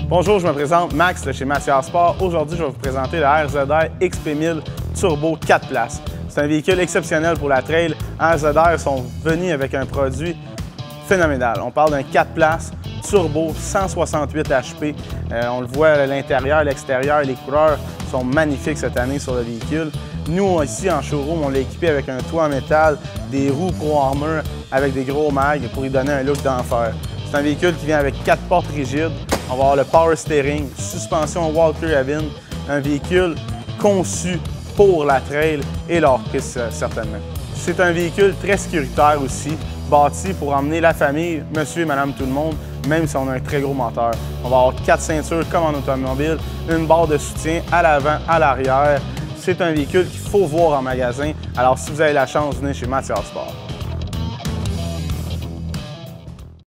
Bonjour, je me présente Max de chez Mathias Sport. Aujourd'hui, je vais vous présenter la RZR XP1000 Turbo 4 places. C'est un véhicule exceptionnel pour la trail. RZR sont venus avec un produit phénoménal. On parle d'un 4 places turbo, 168 HP. On le voit à l'intérieur, l'extérieur, les couleurs sont magnifiques cette année sur le véhicule. Nous, ici en showroom, on l'a équipé avec un toit en métal, des roues Pro Armor avec des gros mags pour lui donner un look d'enfer. C'est un véhicule qui vient avec 4 portes rigides. On va avoir le power steering, suspension Walker Evans, un véhicule conçu pour la trail et l'hors-piste certainement. C'est un véhicule très sécuritaire aussi, bâti pour emmener la famille, monsieur et madame tout le monde, même si on a un très gros moteur. On va avoir 4 ceintures comme en automobile, une barre de soutien à l'avant, à l'arrière. C'est un véhicule qu'il faut voir en magasin. Alors si vous avez la chance, venez chez Mathias Sport.